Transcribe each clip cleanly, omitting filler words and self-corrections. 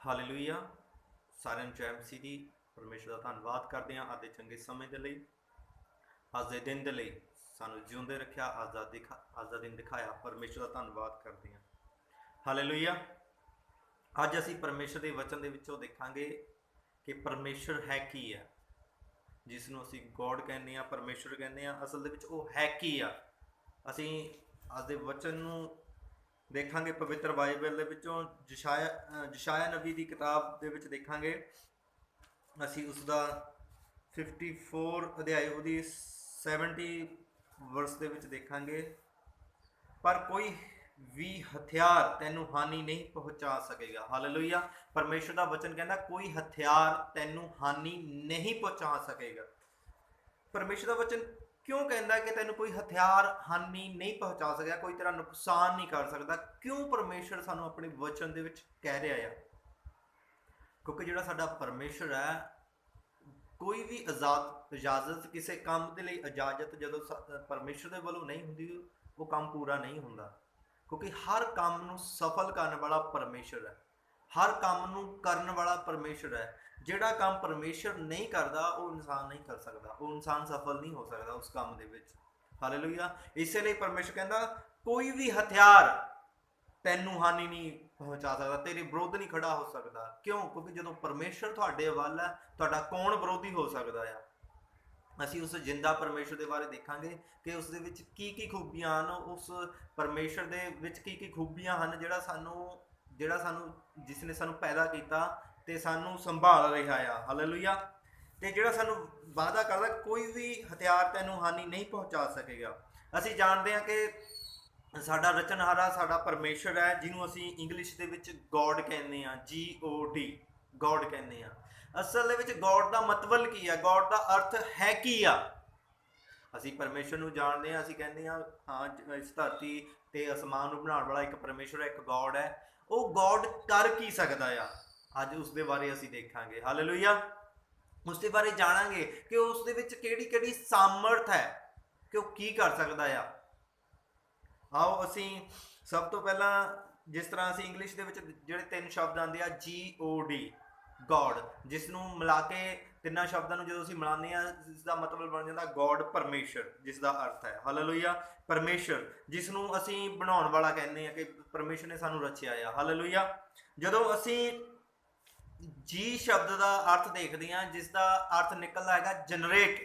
Hallelujah. ਸਾਰਿਆਂ ਨੂੰ ਜੈ ਮਸੀਹ ਦੀ। ਪਰਮੇਸ਼ਰ ਦਾ ਧੰਨਵਾਦ ਕਰਦੇ ਹਾਂ ਅੱਜ ਦੇ ਚੰਗੇ ਸਮੇਂ ਦੇ ਲਈ, ਅੱਜ ਦੇ ਦਿਨ ਦੇ ਲਈ ਸਾਨੂੰ ਜਿਉਂਦੇ ਰੱਖਿਆ, ਅੱਜ ਦਾ ਦਿਨ ਦਿਖਾਇਆ। ਪਰਮੇਸ਼ਰ ਦਾ ਧੰਨਵਾਦ ਕਰਦੇ ਹਾਂ। ਹਾਲੇਲੂਇਆ। ਅੱਜ ਅਸੀਂ ਪਰਮੇਸ਼ਰ ਦੇ ਵਚਨ ਦੇ ਵਿੱਚੋਂ ਦੇਖਾਂਗੇ ਕਿ ਪਰਮੇਸ਼ਰ ਹੈ ਕੀ ਆ, ਜਿਸ ਨੂੰ ਅਸੀਂ ਗੋਡ ਕਹਿੰਦੇ ਹਾਂ, ਪਰਮੇਸ਼ਰ ਕਹਿੰਦੇ ਹਾਂ। ਅਸਲ ਦੇ ਵਿੱਚ ਉਹ ਹੈ ਕੀ ਆ। ਅਸੀਂ ਅੱਜ ਦੇ ਵਚਨ ਨੂੰ ਦੇਖਾਂਗੇ ਪਵਿੱਤਰ ਬਾਈਬਲ ਦੇ ਵਿੱਚੋਂ ਜਸ਼ਾਇਆ ਨਬੀ ਦੀ ਕਿਤਾਬ ਦੇ ਵਿੱਚ ਦੇਖਾਂਗੇ। ਅਸੀਂ ਉਸ ਦਾ 54 ਅਧਿਆਇ ਉਹਦੀ 70 ਵਰਸ ਦੇ ਵਿੱਚ ਦੇਖਾਂਗੇ। ਪਰ ਕੋਈ ਵੀ ਹਥਿਆਰ ਤੈਨੂੰ ਹਾਨੀ ਨਹੀਂ ਪਹੁੰਚਾ ਸਕੇਗਾ। ਹਾਲੇਲੂਇਆ। ਪਰਮੇਸ਼ਰ ਦਾ ਵਚਨ ਕਹਿੰਦਾ ਕੋਈ ਹਥਿਆਰ ਤੈਨੂੰ ਹਾਨੀ ਨਹੀਂ ਪਹੁੰਚਾ ਸਕੇਗਾ। ਪਰਮੇਸ਼ਰ ਦਾ ਵਚਨ ਕਿਉਂ ਕਹਿੰਦਾ ਕਿ ਤੈਨੂੰ ਕੋਈ ਹਥਿਆਰ ਹਾਨੀ ਨਹੀਂ ਪਹੁੰਚਾ ਸਕਦਾ, ਕੋਈ ਤੇਰਾ ਨੁਕਸਾਨ ਨਹੀਂ ਕਰ ਸਕਦਾ? ਕਿਉਂ ਪਰਮੇਸ਼ਰ ਸਾਨੂੰ ਆਪਣੇ ਵਚਨ ਦੇ ਵਿੱਚ ਕਹਿ ਰਿਹਾ ਆ? ਕਿਉਂਕਿ ਜਿਹੜਾ ਸਾਡਾ ਪਰਮੇਸ਼ਰ ਹੈ, ਕੋਈ ਵੀ ਇਜਾਜ਼ਤ ਕਿਸੇ ਕੰਮ ਦੇ ਲਈ ਇਜਾਜ਼ਤ ਜਦੋਂ ਪਰਮੇਸ਼ਰ ਦੇ ਵੱਲੋਂ ਨਹੀਂ ਹੁੰਦੀ, ਉਹ ਕੰਮ ਪੂਰਾ ਨਹੀਂ ਹੁੰਦਾ। ਕਿਉਂਕਿ ਹਰ ਕੰਮ ਨੂੰ ਸਫਲ ਕਰਨ ਵਾਲਾ ਪਰਮੇਸ਼ਰ ਹੈ, ਹਰ ਕੰਮ ਨੂੰ ਕਰਨ ਵਾਲਾ ਪਰਮੇਸ਼ਰ ਹੈ। ਜਿਹੜਾ ਕੰਮ ਪਰਮੇਸ਼ਰ ਨਹੀਂ ਕਰਦਾ ਉਹ ਇਨਸਾਨ ਨਹੀਂ ਕਰ ਸਕਦਾ, ਉਹ ਇਨਸਾਨ ਸਫਲ ਨਹੀਂ ਹੋ ਸਕਦਾ ਉਸ ਕੰਮ ਦੇ ਵਿੱਚ। ਹਾਲੇਲੂਇਆ। ਇਸੇ ਲਈ ਪਰਮੇਸ਼ਰ ਕਹਿੰਦਾ ਕੋਈ ਵੀ ਹਥਿਆਰ ਤੈਨੂੰ ਹਾਨੀ ਨਹੀਂ ਪਹੁੰਚਾ ਸਕਦਾ, ਤੇਰੇ ਵਿਰੁੱਧ ਨਹੀਂ ਖੜਾ ਹੋ ਸਕਦਾ। ਕਿਉਂ? ਕਿਉਂਕਿ ਜਦੋਂ ਪਰਮੇਸ਼ਰ ਤੁਹਾਡੇ ਵੱਲ ਹੈ, ਤੁਹਾਡਾ ਕੌਣ ਵਿਰੋਧੀ ਹੋ ਸਕਦਾ ਆ? ਅਸੀਂ ਉਸ ਜਿੰਦਾ ਪਰਮੇਸ਼ਰ ਦੇ ਬਾਰੇ ਦੇਖਾਂਗੇ ਕਿ ਉਸ ਦੇ ਵਿੱਚ ਕੀ ਕੀ ਖੂਬੀਆਂ ਹਨ, ਉਸ ਪਰਮੇਸ਼ਰ ਦੇ ਵਿੱਚ ਕੀ ਕੀ ਖੂਬੀਆਂ ਹਨ, ਜਿਹੜਾ ਸਾਨੂੰ ਜਿਸ ਨੇ ਸਾਨੂੰ ਪੈਦਾ ਕੀਤਾ ਤੇ ਸਾਨੂੰ ਸੰਭਾਲ ਰਿਹਾ ਆ। ਹਾਲੇਲੂਇਆ। ਤੇ ਜਿਹੜਾ ਸਾਨੂੰ ਵਾਅਦਾ ਕਰਦਾ ਕੋਈ ਵੀ ਹਥਿਆਰ ਤੈਨੂੰ ਹਾਨੀ ਨਹੀਂ ਪਹੁੰਚਾ ਸਕੇਗਾ। ਅਸੀਂ ਜਾਣਦੇ ਹਾਂ ਕਿ ਸਾਡਾ ਰਚਨਹਾਰਾ ਸਾਡਾ ਪਰਮੇਸ਼ਰ ਹੈ, ਜਿਹਨੂੰ ਅਸੀਂ ਇੰਗਲਿਸ਼ ਦੇ ਵਿੱਚ ਗੋਡ ਕਹਿੰਦੇ ਹਾਂ, GOD, ਗੋਡ ਕਹਿੰਦੇ ਹਾਂ। ਅਸਲ ਦੇ ਵਿੱਚ ਗੋਡ ਦਾ ਮਤਲਬ ਕੀ ਹੈ? ਗੋਡ ਦਾ ਅਰਥ ਹੈ ਕੀ ਆ? ਅਸੀਂ ਪਰਮੇਸ਼ਰ ਨੂੰ ਜਾਣਦੇ ਹਾਂ, ਅਸੀਂ ਕਹਿੰਦੇ ਹਾਂ ਇਸ ਧਰਤੀ ਤੇ ਅਸਮਾਨ ਨੂੰ ਬਣਾਉਣ ਵਾਲਾ ਇੱਕ ਪਰਮੇਸ਼ਰ ਹੈ, ਇੱਕ ਗੋਡ ਹੈ। ਉਹ ਗੋਡ ਕਰ ਕੀ ਸਕਦਾ ਆ? ਅੱਜ ਉਸ ਦੇ ਬਾਰੇ ਅਸੀਂ ਦੇਖਾਂਗੇ। ਹਾਲੇਲੂਇਆ। ਉਸ ਦੇ ਬਾਰੇ ਜਾਣਾਂਗੇ ਕਿ ਉਸ ਦੇ ਵਿੱਚ ਕਿਹੜੀ ਕਿਹੜੀ ਸਾਮਰਥ ਹੈ, ਕਿ ਉਹ ਕੀ ਕਰ ਸਕਦਾ ਆ। ਆਓ ਅਸੀਂ ਸਭ ਤੋਂ ਪਹਿਲਾਂ, ਜਿਸ ਤਰ੍ਹਾਂ ਅਸੀਂ ਇੰਗਲਿਸ਼ ਦੇ ਵਿੱਚ ਜਿਹੜੇ 3 ਸ਼ਬਦ ਆਉਂਦੇ ਆ, GOD, ਗੋਡ, ਜਿਸ ਨੂੰ ਮਿਲਾ ਕੇ ਤਿੰਨਾਂ ਸ਼ਬਦਾਂ ਨੂੰ ਜਦੋਂ ਅਸੀਂ ਮਿਲਾਉਂਦੇ ਹਾਂ, ਇਸ ਦਾ ਮਤਲਬ ਬਣ ਜਾਂਦਾ ਗੋਡ, ਪਰਮੇਸ਼ਰ, ਜਿਸ ਦਾ ਅਰਥ ਹੈ ਹਾਲੇਲੂਇਆ ਪਰਮੇਸ਼ਰ, ਜਿਸ ਨੂੰ ਅਸੀਂ ਬਣਾਉਣ ਵਾਲਾ ਕਹਿੰਦੇ ਹਾਂ, ਕਿ ਪਰਮੇਸ਼ਰ ਨੇ ਸਾਨੂੰ ਰਚਿਆ ਆ। ਹਾਲੇਲੂਇਆ। ਜਦੋਂ ਅਸੀਂ ਜੀ ਸ਼ਬਦ ਦਾ ਅਰਥ ਦੇਖਦੇ ਹਾਂ, ਜਿਸ ਦਾ ਅਰਥ ਨਿਕਲਦਾ ਹੈਗਾ ਜਨਰੇਟ,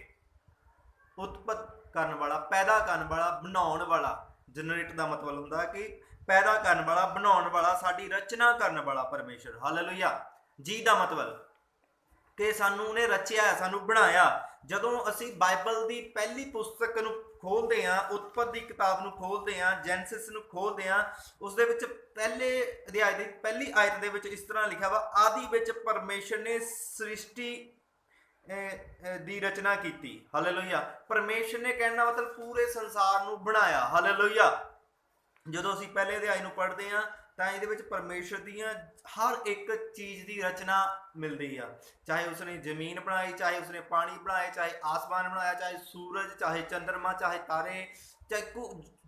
ਉਤਪਤ ਕਰਨ ਵਾਲਾ, ਪੈਦਾ ਕਰਨ ਵਾਲਾ, ਬਣਾਉਣ ਵਾਲਾ। ਜਨਰੇਟ ਦਾ ਮਤਲਬ ਹੁੰਦਾ ਕਿ ਪੈਦਾ ਕਰਨ ਵਾਲਾ, ਬਣਾਉਣ ਵਾਲਾ, ਸਾਡੀ ਰਚਨਾ ਕਰਨ ਵਾਲਾ ਪਰਮੇਸ਼ਰ। ਹਾਲੇਲੂਇਆ। ਜੀ ਦਾ ਮਤਲਬ ਕਿ ਸਾਨੂੰ ਉਹਨੇ ਰਚਿਆ, ਸਾਨੂੰ ਬਣਾਇਆ। ਜਦੋਂ ਅਸੀਂ ਬਾਈਬਲ ਦੀ ਪਹਿਲੀ ਪੁਸਤਕ ਨੂੰ ਖੋਲਦੇ ਹਾਂ, ਉਤਪਤ ਦੀ ਕਿਤਾਬ ਨੂੰ ਖੋਲਦੇ ਹਾਂ, ਜੈਨਸਿਸ ਨੂੰ ਖੋਲਦੇ ਹਾਂ, ਉਸ ਦੇ ਵਿੱਚ ਪਹਿਲੇ ਅਧਿਆਇ ਦੀ ਪਹਿਲੀ ਆਇਤ ਦੇ ਵਿੱਚ ਇਸ ਤਰ੍ਹਾਂ ਲਿਖਿਆ ਵਾ, ਆਦਿ ਵਿੱਚ ਪਰਮੇਸ਼ਰ ਨੇ ਸ੍ਰਿਸ਼ਟੀ ਦੀ ਰਚਨਾ ਕੀਤੀ। ਹਾਲੇਲੂਇਆ। ਪਰਮੇਸ਼ਰ ਨੇ ਕਹਿਣ ਦਾ ਮਤਲਬ ਪੂਰੇ ਸੰਸਾਰ ਨੂੰ ਬਣਾਇਆ। ਹਾਲੇਲੂਇਆ। ਜਦੋਂ ਅਸੀਂ ਪਹਿਲੇ ਅਧਿਆਇ ਨੂੰ ਪੜ੍ਹਦੇ ਹਾਂ ਤਾਂ ਇਹਦੇ ਵਿੱਚ ਪਰਮੇਸ਼ਰ ਦੀਆਂ ਹਰ ਇੱਕ ਚੀਜ਼ ਦੀ ਰਚਨਾ ਮਿਲਦੀ ਆ। ਚਾਹੇ ਉਸਨੇ ਜ਼ਮੀਨ ਬਣਾਈ, ਚਾਹੇ ਉਸਨੇ ਪਾਣੀ ਬਣਾਏ, ਚਾਹੇ ਆਸਮਾਨ ਬਣਾਇਆ, ਚਾਹੇ ਸੂਰਜ, ਚਾਹੇ ਚੰਦਰਮਾ, ਚਾਹੇ ਤਾਰੇ,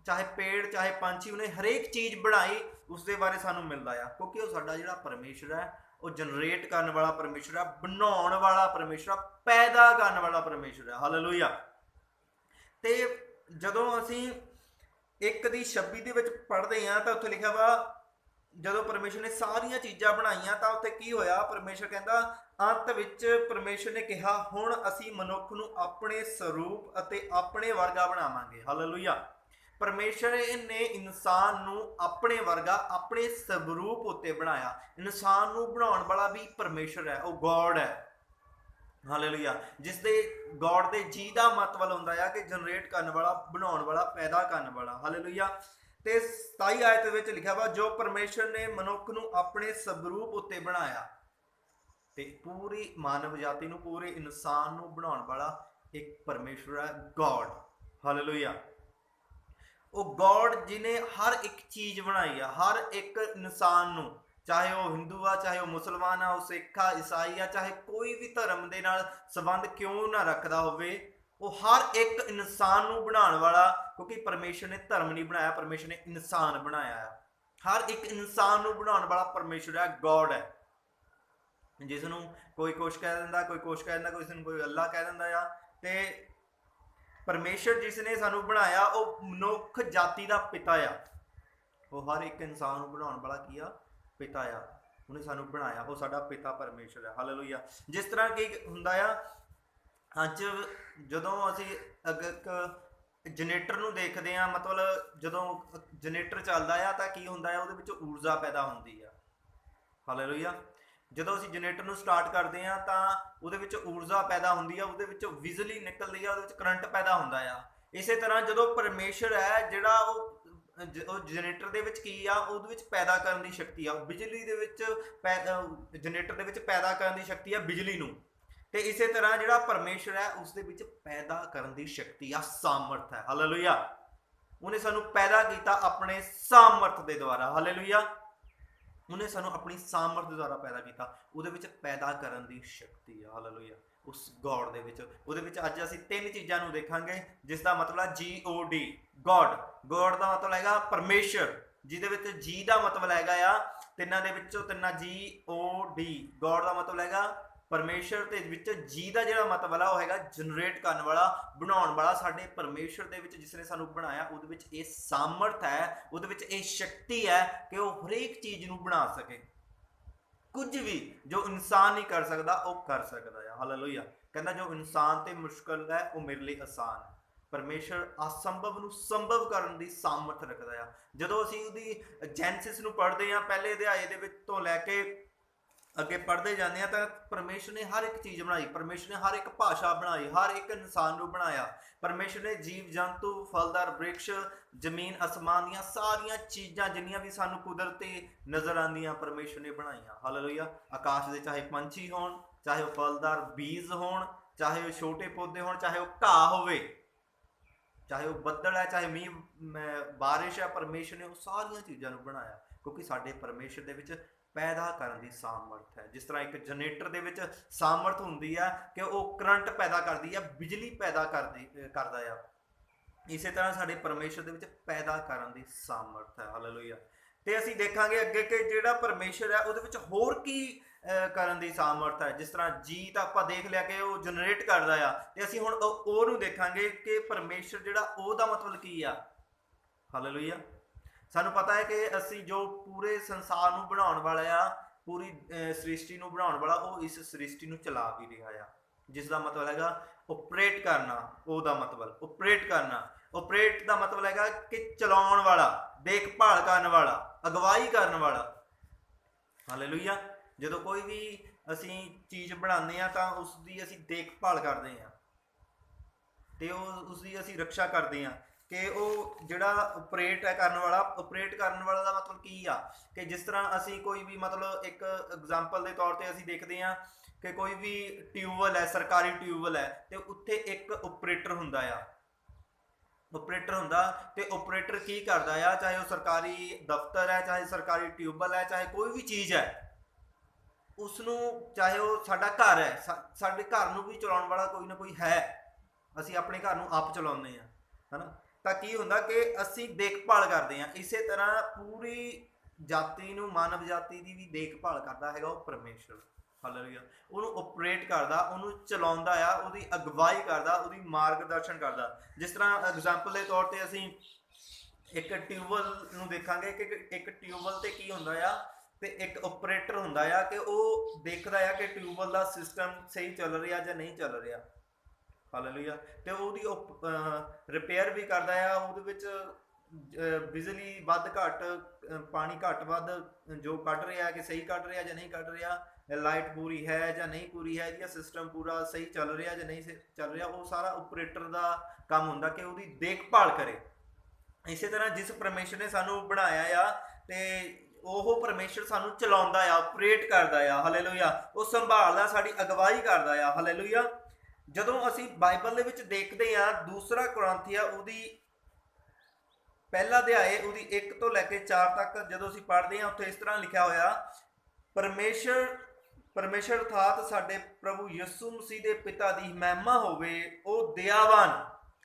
ਚਾਹੇ ਪੇੜ, ਚਾਹੇ ਪੰਛੀ, ਉਹਨੇ ਹਰੇਕ ਚੀਜ਼ ਬਣਾਈ। ਉਸ ਦੇ ਬਾਰੇ ਸਾਨੂੰ ਮਿਲਦਾ ਆ, ਕਿਉਂਕਿ ਉਹ ਸਾਡਾ ਜਿਹੜਾ ਪਰਮੇਸ਼ਰ ਹੈ, ਉਹ ਜਨਰੇਟ ਕਰਨ ਵਾਲਾ ਪਰਮੇਸ਼ਰ ਹੈ, ਬਣਾਉਣ ਵਾਲਾ ਪਰਮੇਸ਼ਰ ਹੈ, ਪੈਦਾ ਕਰਨ ਵਾਲਾ ਪਰਮੇਸ਼ਰ ਹੈ। ਹਾਲੇਲੂਇਆ। ਤੇ ਜਦੋਂ ਅਸੀਂ 1:26 ਦੇ ਵਿੱਚ ਪੜ੍ਹਦੇ ਹਾਂ ਤਾਂ ਉੱਥੇ ਲਿਖਿਆ ਵਾ, ਜਦੋਂ ਪਰਮੇਸ਼ਰ ਨੇ ਸਾਰੀਆਂ ਚੀਜ਼ਾਂ ਬਣਾਈਆਂ ਤਾਂ ਉੱਥੇ ਕੀ ਹੋਇਆ? ਪਰਮੇਸ਼ਰ ਕਹਿੰਦਾ ਅੰਤ ਵਿੱਚ ਪਰਮੇਸ਼ਰ ਨੇ ਕਿਹਾ, ਹੁਣ ਅਸੀਂ ਮਨੁੱਖ ਨੂੰ ਆਪਣੇ ਸਰੂਪ ਅਤੇ ਆਪਣੇ ਵਰਗਾ ਬਣਾਵਾਂਗੇ। ਹਾਲੇਲੂਇਆ। ਪਰਮੇਸ਼ਰ ਨੇ ਇਨਸਾਨ ਨੂੰ ਆਪਣੇ ਵਰਗਾ, ਆਪਣੇ ਸਰੂਪ ਉੱਤੇ ਬਣਾਇਆ। ਇਨਸਾਨ ਨੂੰ ਬਣਾਉਣ ਵਾਲਾ ਵੀ ਪਰਮੇਸ਼ਰ ਹੈ, ਉਹ ਗੋਡ ਹੈ। ਹਾਲੇਲੂਇਆ। ਜਿਸ ਦੇ ਗੋਡ ਦੇ ਜੀ ਦਾ ਮਤਲਬ ਹੁੰਦਾ ਆ ਕਿ ਜਨਰੇਟ ਕਰਨ ਵਾਲਾ, ਬਣਾਉਣ ਵਾਲਾ, ਪੈਦਾ ਕਰਨ ਵਾਲਾ। ਹਾਲੇਲੂਇਆ। ਤੇ 27 ਆਇਤ ਵਿੱਚ ਲਿਖਿਆ ਵਾ, ਜੋ ਪਰਮੇਸ਼ਰ ਨੇ ਮਨੁੱਖ ਨੂੰ ਆਪਣੇ ਸਰੂਪ ਉੱਤੇ ਬਣਾਇਆ। ਤੇ ਪੂਰੀ ਮਾਨਵ ਜਾਤੀ ਨੂੰ, ਪੂਰੇ ਇਨਸਾਨ ਨੂੰ ਬਣਾਉਣ ਵਾਲਾ ਇੱਕ ਪਰਮੇਸ਼ਰ ਹੈ, ਗੋਡ। ਹਾਲੇਲੂਇਆ। ਉਹ ਗੋਡ ਜਿਹਨੇ ਹਰ ਇੱਕ ਚੀਜ਼ ਬਣਾਈ ਆ, ਹਰ ਇੱਕ ਇਨਸਾਨ ਨੂੰ, ਚਾਹੇ ਉਹ ਹਿੰਦੂ ਆ, ਚਾਹੇ ਉਹ ਮੁਸਲਮਾਨ ਆ, ਉਹ ਸਿੱਖ ਆ, ਈਸਾਈ ਆ, ਚਾਹੇ ਕੋਈ ਵੀ ਧਰਮ ਦੇ ਨਾਲ ਸੰਬੰਧ ਕਿਉਂ ਨਾ ਰੱਖਦਾ ਹੋਵੇ, ਉਹ ਹਰ ਇੱਕ ਇਨਸਾਨ ਨੂੰ ਬਣਾਉਣ ਵਾਲਾ, ਕਿਉਂਕਿ ਪਰਮੇਸ਼ਰ ਨੇ ਧਰਮ ਨਹੀਂ ਬਣਾਇਆ, ਪਰਮੇਸ਼ਰ ਨੇ ਇਨਸਾਨ ਬਣਾਇਆ ਹੈ। ਹਰ ਇੱਕ ਇਨਸਾਨ ਨੂੰ ਬਣਾਉਣ ਵਾਲਾ ਪਰਮੇਸ਼ਰ ਹੈ, ਗੋਡ ਹੈ। ਜਿਸ ਨੂੰ ਕੋਈ ਕੁਛ ਕਹਿ ਦਿੰਦਾ, ਕੋਈ ਕੁਛ ਕਹਿ ਦਿੰਦਾ, ਕੋਈ ਅੱਲਾ ਕਹਿ ਦਿੰਦਾ ਆ। ਤੇ ਪਰਮੇਸ਼ਰ ਜਿਸ ਨੇ ਸਾਨੂੰ ਬਣਾਇਆ ਉਹ ਮਨੁੱਖ ਜਾਤੀ ਦਾ ਪਿਤਾ ਆ। ਉਹ ਹਰ ਇੱਕ ਇਨਸਾਨ ਨੂੰ ਬਣਾਉਣ ਵਾਲਾ ਕੀ ਆ? ਪਿਤਾ ਆ। ਉਹਨੇ ਸਾਨੂੰ ਬਣਾਇਆ, ਉਹ ਸਾਡਾ ਪਿਤਾ ਪਰਮੇਸ਼ਰ ਹੈ। ਹਾਲੇਲੂਇਆ। ਜਿਸ ਤਰ੍ਹਾਂ ਕੀ ਹੁੰਦਾ ਆ, ਅੱਜ ਜਦੋਂ ਅਸੀਂ ਇੱਕ ਜਨਰੇਟਰ ਨੂੰ ਦੇਖਦੇ ਹਾਂ, ਮਤਲਬ ਜਦੋਂ ਜਨਰੇਟਰ ਚੱਲਦਾ ਆ ਤਾਂ ਕੀ ਹੁੰਦਾ ਆ, ਉਹਦੇ ਵਿੱਚ ਊਰਜਾ ਪੈਦਾ ਹੁੰਦੀ ਆ। ਹਾਲੇਲੂਇਆ। ਜਦੋਂ ਅਸੀਂ ਜਨਰੇਟਰ ਨੂੰ ਸਟਾਰਟ ਕਰਦੇ ਹਾਂ ਤਾਂ ਉਹਦੇ ਵਿੱਚ ਊਰਜਾ ਪੈਦਾ ਹੁੰਦੀ ਆ, ਉਹਦੇ ਵਿੱਚੋਂ ਬਿਜਲੀ ਨਿਕਲਦੀ ਆ, ਉਹਦੇ ਵਿੱਚ ਕਰੰਟ ਪੈਦਾ ਹੁੰਦਾ ਆ। ਇਸੇ ਤਰ੍ਹਾਂ ਜਦੋਂ ਪਰਮੇਸ਼ਰ ਹੈ ਜਿਹੜਾ ਉਹ ਜਨਰੇਟਰ ਦੇ ਵਿੱਚ ਕੀ ਆ, ਉਹਦੇ ਵਿੱਚ ਪੈਦਾ ਕਰਨ ਦੀ ਸ਼ਕਤੀ ਆ। ਬਿਜਲੀ ਦੇ ਵਿੱਚ ਜਨਰੇਟਰ ਦੇ ਵਿੱਚ ਪੈਦਾ ਕਰਨ ਦੀ ਸ਼ਕਤੀ ਆ ਬਿਜਲੀ ਨੂੰ। ਤੇ ਇਸੇ ਤਰ੍ਹਾਂ ਜਿਹੜਾ ਪਰਮੇਸ਼ਰ ਹੈ ਉਸ ਦੇ ਵਿੱਚ ਪੈਦਾ ਕਰਨ ਦੀ ਸ਼ਕਤੀ ਆ, ਸਾਮਰਥ ਹੈ। ਹਾਲੇਲੂਇਆ। ਉਹਨੇ ਸਾਨੂੰ ਪੈਦਾ ਕੀਤਾ ਆਪਣੇ ਸਾਮਰਥ ਦੇ ਦੁਆਰਾ। ਹਾਲੇਲੂਇਆ। ਉਹਨੇ ਸਾਨੂੰ ਆਪਣੀ ਸਾਮਰਥ ਦੁਆਰਾ ਪੈਦਾ ਕੀਤਾ, ਉਹਦੇ ਵਿੱਚ ਪੈਦਾ ਕਰਨ ਦੀ ਸ਼ਕਤੀ ਆ। ਹਾਲੇਲੂਇਆ। ਉਸ ਗੋਡ ਦੇ ਵਿੱਚ, ਉਹਦੇ ਵਿੱਚ ਅੱਜ ਅਸੀਂ 3 ਚੀਜ਼ਾਂ ਨੂੰ ਦੇਖਾਂਗੇ, ਜਿਸ ਦਾ ਮਤਲਬ ਹੈ GOD, ਗੋਡ। ਗੋਡ ਦਾ ਮਤਲਬ ਹੈਗਾ ਪਰਮੇਸ਼ਰ, ਜਿਹਦੇ ਵਿੱਚ ਜੀ ਦਾ ਮਤਲਬ ਹੈਗਾ ਆ ਤਿੰਨਾਂ ਦੇ ਵਿੱਚੋਂ ਤਿੰਨਾਂ, GOD। ਗੋਡ ਦਾ ਮਤਲਬ ਹੈਗਾ ਪਰਮੇਸ਼ਰ, ਤੇ ਵਿੱਚ ਜੀ ਦਾ ਜਿਹੜਾ ਮਤਲਬ ਆ ਉਹ ਹੈਗਾ ਜਨਰੇਟ ਕਰਨ ਵਾਲਾ, ਬਣਾਉਣ ਵਾਲਾ। ਸਾਡੇ ਪਰਮੇਸ਼ਰ ਦੇ ਵਿੱਚ ਜਿਸ ਨੇ ਸਾਨੂੰ ਬਣਾਇਆ ਉਹਦੇ ਵਿੱਚ ਇਹ ਸਾਮਰਥ ਹੈ, ਉਹਦੇ ਵਿੱਚ ਇਹ ਸ਼ਕਤੀ ਹੈ ਕਿ ਉਹ ਹਰੇਕ ਚੀਜ਼ ਨੂੰ ਬਣਾ ਸਕੇ। ਕੁਝ ਵੀ ਜੋ ਇਨਸਾਨ ਨਹੀਂ ਕਰ ਸਕਦਾ ਉਹ ਕਰ ਸਕਦਾ ਹੈ। ਹਾਲੇਲੂਇਆ। ਕਹਿੰਦਾ ਜੋ ਇਨਸਾਨ ਤੇ ਮੁਸ਼ਕਲ ਹੈ ਉਹ ਮੇਰੇ ਲਈ ਆਸਾਨ ਹੈ। ਪਰਮੇਸ਼ਰ ਅਸੰਭਵ ਨੂੰ ਸੰਭਵ ਕਰਨ ਦੀ ਸਾਮਰਥ ਰੱਖਦਾ ਆ। ਜਦੋਂ ਅਸੀਂ ਉਹਦੀ ਜੈਨਸਿਸ ਨੂੰ ਪੜ੍ਹਦੇ ਹਾਂ, ਪਹਿਲੇ ਅਧਿਆਏ ਦੇ ਵਿੱਚ ਤੋਂ ਲੈ ਕੇ ਅੱਗੇ ਪੜ੍ਹਦੇ ਜਾਂਦੇ ਆ, ਤਾਂ ਪਰਮੇਸ਼ਰ ਨੇ ਹਰ ਇੱਕ ਚੀਜ਼ ਬਣਾਈ। ਪਰਮੇਸ਼ਰ ਨੇ ਹਰ ਇੱਕ ਭਾਸ਼ਾ ਬਣਾਈ, ਹਰ ਇੱਕ ਇਨਸਾਨ ਨੂੰ ਬਣਾਇਆ। ਪਰਮੇਸ਼ਰ ਨੇ ਜੀਵ ਜੰਤੂ, ਫਲਦਾਰ ਬ੍ਰਿਕਸ਼, ਜ਼ਮੀਨ ਅਸਮਾਨ ਦੀਆਂ ਸਾਰੀਆਂ ਚੀਜ਼ਾਂ ਜਿੰਨੀਆਂ ਵੀ ਸਾਨੂੰ ਕੁਦਰਤੀ ਨਜ਼ਰ ਆਉਂਦੀਆਂ ਪਰਮੇਸ਼ਰ ਨੇ ਬਣਾਈਆਂ। ਹਾਲੇਲੂਇਆ। ਆਕਾਸ਼ ਦੇ ਚਾਹੇ ਪੰਛੀ ਹੋਣ, ਚਾਹੇ ਉਹ ਫਲਦਾਰ ਬੀਜ ਹੋਣ, ਚਾਹੇ ਉਹ ਛੋਟੇ ਪੌਦੇ ਹੋਣ, ਚਾਹੇ ਉਹ ਘਾਹ ਹੋਵੇ, ਚਾਹੇ ਉਹ ਬੱਦਲ ਹੈ, ਚਾਹੇ ਮੀਂਹ ਬਾਰਿਸ਼ ਹੈ, ਪਰਮੇਸ਼ਰ ਨੇ ਉਹ ਸਾਰੀਆਂ ਚੀਜ਼ਾਂ ਨੂੰ ਬਣਾਇਆ। ਕਿਉਂਕਿ ਸਾਡੇ ਪਰਮੇਸ਼ਰ ਦੇ ਵਿੱਚ ਪੈਦਾ ਕਰਨ ਦੀ ਸਾਮਰਥ ਹੈ। ਜਿਸ ਤਰ੍ਹਾਂ ਇੱਕ ਜਨਰੇਟਰ ਦੇ ਵਿੱਚ ਸਾਮਰਥ ਹੁੰਦੀ ਆ ਕਿ ਉਹ ਕਰੰਟ ਪੈਦਾ ਕਰਦੀ ਆ, ਬਿਜਲੀ ਪੈਦਾ ਕਰਦਾ ਆ, ਇਸੇ ਤਰ੍ਹਾਂ ਸਾਡੇ ਪਰਮੇਸ਼ਰ ਦੇ ਵਿੱਚ ਪੈਦਾ ਕਰਨ ਦੀ ਸਾਮਰਥ ਹੈ। ਹਾਲੇਲੂਇਆ। ਤੇ ਅਸੀਂ ਦੇਖਾਂਗੇ ਅੱਗੇ ਕਿ ਜਿਹੜਾ ਪਰਮੇਸ਼ਰ ਹੈ ਉਹਦੇ ਵਿੱਚ ਹੋਰ ਕੀ ਕਰਨ ਦੀ ਸਾਮਰਥ ਹੈ। ਜਿਸ ਤਰ੍ਹਾਂ ਜੀ ਤਾਂ ਆਪਾਂ ਦੇਖ ਲਿਆ ਕਿ ਉਹ ਜਨਰੇਟ ਕਰਦਾ ਆ, ਤੇ ਅਸੀਂ ਹੁਣ ਉਹ ਨੂੰ ਦੇਖਾਂਗੇ ਕਿ ਪਰਮੇਸ਼ਰ ਜਿਹੜਾ ਉਹਦਾ ਮਤਲਬ ਕੀ ਆ। ਹਾਲੇਲੂਇਆ। ਸਾਨੂੰ ਪਤਾ ਹੈ ਕਿ ਅਸੀਂ ਜੋ ਪੂਰੇ ਸੰਸਾਰ ਨੂੰ ਬਣਾਉਣ ਵਾਲਾ ਆ, ਪੂਰੀ ਸ੍ਰਿਸ਼ਟੀ ਨੂੰ ਬਣਾਉਣ ਵਾਲਾ, ਉਹ ਇਸ ਸ੍ਰਿਸ਼ਟੀ ਨੂੰ ਚਲਾ ਵੀ ਰਿਹਾ ਆ। ਜਿਸ ਦਾ ਮਤਲਬ ਹੈਗਾ ਓਪਰੇਟ ਕਰਨਾ। ਉਹਦਾ ਮਤਲਬ ਓਪਰੇਟ ਕਰਨਾ, ਓਪਰੇਟ ਦਾ ਮਤਲਬ ਹੈਗਾ ਕਿ ਚਲਾਉਣ ਵਾਲਾ, ਦੇਖਭਾਲ ਕਰਨ ਵਾਲਾ, ਅਗਵਾਈ ਕਰਨ ਵਾਲਾ। ਹਾਲੇਲੂਇਆ। ਜਦੋਂ ਕੋਈ ਵੀ ਅਸੀਂ ਚੀਜ਼ ਬਣਾਉਂਦੇ ਆ ਤਾਂ ਉਸ ਦੀ ਅਸੀਂ ਦੇਖਭਾਲ ਕਰਦੇ ਆ ਤੇ ਉਸ ਦੀ ਅਸੀਂ ਰੱਖਿਆ ਕਰਦੇ ਆ ਕਿ ਉਹ ਜਿਹੜਾ ਓਪਰੇਟ ਕਰਨ ਵਾਲਾ, ਓਪਰੇਟ ਕਰਨ ਵਾਲਾ ਦਾ ਮਤਲਬ ਕੀ ਆ ਕਿ ਜਿਸ ਤਰ੍ਹਾਂ ਅਸੀਂ ਕੋਈ ਵੀ, ਮਤਲਬ ਇੱਕ ਐਗਜ਼ਾਮਪਲ ਦੇ ਤੌਰ ਤੇ ਅਸੀਂ ਦੇਖਦੇ ਹਾਂ ਕਿ ਕੋਈ ਵੀ ਟਿਊਬਵੈਲ ਹੈ, ਸਰਕਾਰੀ ਟਿਊਬਵੈਲ ਹੈ, ਤੇ ਉੱਥੇ ਇੱਕ ਓਪਰੇਟਰ ਹੁੰਦਾ ਆ। ਓਪਰੇਟਰ ਹੁੰਦਾ, ਤੇ ਓਪਰੇਟਰ ਕੀ ਕਰਦਾ ਆ, ਚਾਹੇ ਉਹ ਸਰਕਾਰੀ ਦਫ਼ਤਰ ਹੈ, ਚਾਹੇ ਸਰਕਾਰੀ ਟਿਊਬਵੈਲ ਹੈ, ਚਾਹੇ ਕੋਈ ਵੀ ਚੀਜ਼ ਹੈ, ਉਸ ਨੂੰ, ਚਾਹੇ ਉਹ ਸਾਡਾ ਘਰ ਹੈ, ਸਾਡੇ ਘਰ ਨੂੰ ਵੀ ਚਲਾਉਣ ਵਾਲਾ ਕੋਈ ਨਾ ਕੋਈ ਹੈ। ਅਸੀਂ ਆਪਣੇ ਘਰ ਨੂੰ ਆਪ ਚਲਾਉਂਦੇ ਹਾਂ, ਹਨਾ। ਤਾਂ ਕੀ ਹੁੰਦਾ ਕਿ ਅਸੀਂ ਦੇਖਭਾਲ ਕਰਦੇ ਹਾਂ। ਇਸੇ ਤਰ੍ਹਾਂ ਪੂਰੀ ਜਾਤੀ ਨੂੰ, ਮਾਨਵ ਜਾਤੀ ਦੀ ਵੀ ਦੇਖਭਾਲ ਕਰਦਾ ਹੈਗਾ ਉਹ ਪਰਮੇਸ਼ਰ। ਹਾਲੇਲੂਇਆ। ਉਹਨੂੰ ਓਪਰੇਟ ਕਰਦਾ, ਉਹਨੂੰ ਚਲਾਉਂਦਾ ਆ, ਉਹਦੀ ਅਗਵਾਈ ਕਰਦਾ, ਉਹਦੀ ਮਾਰਗਦਰਸ਼ਨ ਕਰਦਾ। ਜਿਸ ਤਰ੍ਹਾਂ ਐਗਜ਼ਾਮਪਲ ਦੇ ਤੌਰ ਤੇ ਅਸੀਂ ਇੱਕ ਟਿਊਬਵੈਲ ਨੂੰ ਦੇਖਾਂਗੇ ਕਿ ਇੱਕ ਟਿਊਬਵੈਲ ਤੇ ਕੀ ਹੁੰਦਾ ਆ, ਤੇ ਇੱਕ ਓਪਰੇਟਰ ਹੁੰਦਾ ਆ ਕਿ ਉਹ ਦੇਖਦਾ ਆ ਕਿ ਟਿਊਬਵੈਲ ਦਾ ਸਿਸਟਮ ਸਹੀ ਚੱਲ ਰਿਹਾ ਜਾਂ ਨਹੀਂ ਚੱਲ ਰਿਹਾ। ਹਾਲੇਲੂਇਆ। ਤੇ ਉਹਦੀ ਰਿਪੇਅਰ ਵੀ ਕਰਦਾ ਆ, ਉਹਦੇ ਵਿੱਚ ਬਿਜਲੀ ਵੱਧ ਘੱਟ, ਪਾਣੀ ਘੱਟ ਵੱਧ ਜੋ ਕੱਢ ਰਿਹਾ ਕਿ ਸਹੀ ਕੱਢ ਰਿਹਾ ਜਾਂ ਨਹੀਂ ਕੱਢ ਰਿਹਾ, ਲਾਈਟ ਪੂਰੀ ਹੈ ਜਾਂ ਨਹੀਂ ਪੂਰੀ ਹੈ, ਇਹਦਾ ਸਿਸਟਮ ਪੂਰਾ ਸਹੀ ਚੱਲ ਰਿਹਾ ਜਾਂ ਨਹੀਂ ਚੱਲ ਰਿਹਾ, ਉਹ ਸਾਰਾ ਓਪਰੇਟਰ ਦਾ ਕੰਮ ਹੁੰਦਾ ਕਿ ਉਹਦੀ ਦੇਖਭਾਲ ਕਰੇ। ਇਸੇ ਤਰ੍ਹਾਂ ਜਿਸ ਪਰਮੇਸ਼ਰ ਨੇ ਸਾਨੂੰ ਬਣਾਇਆ ਆ, ਤੇ ਉਹ ਪਰਮੇਸ਼ਰ ਸਾਨੂੰ ਚਲਾਉਂਦਾ ਆ, ਓਪਰੇਟ ਕਰਦਾ ਆ। ਹਾਲੇਲੂਇਆ। ਉਹ ਸੰਭਾਲਦਾ, ਸਾਡੀ ਅਗਵਾਈ ਕਰਦਾ ਆ। ਹਾਲੇਲੂਇਆ। ਜਦੋਂ ਅਸੀਂ ਬਾਈਬਲ ਦੇ ਵਿੱਚ ਦੇਖਦੇ ਹਾਂ, ਦੂਸਰਾ ਕੁਰਿੰਥੀਆਂ ਉਹਦੀ ਪਹਿਲਾ ਅਧਿਆਏ, ਉਹਦੀ 1 ਤੋਂ ਲੈ ਕੇ 4 ਤੱਕ ਜਦੋਂ ਅਸੀਂ ਪੜ੍ਹਦੇ ਹਾਂ, ਉੱਥੇ ਇਸ ਤਰ੍ਹਾਂ ਲਿਖਿਆ ਹੋਇਆ, ਪਰਮੇਸ਼ਰ ਅਰਥਾਤ ਸਾਡੇ ਪ੍ਰਭੂ ਯਿਸੂ ਮਸੀਹ ਦੇ ਪਿਤਾ ਦੀ ਮਹਿਮਾ ਹੋਵੇ। ਉਹ ਦਇਆਵਾਨ,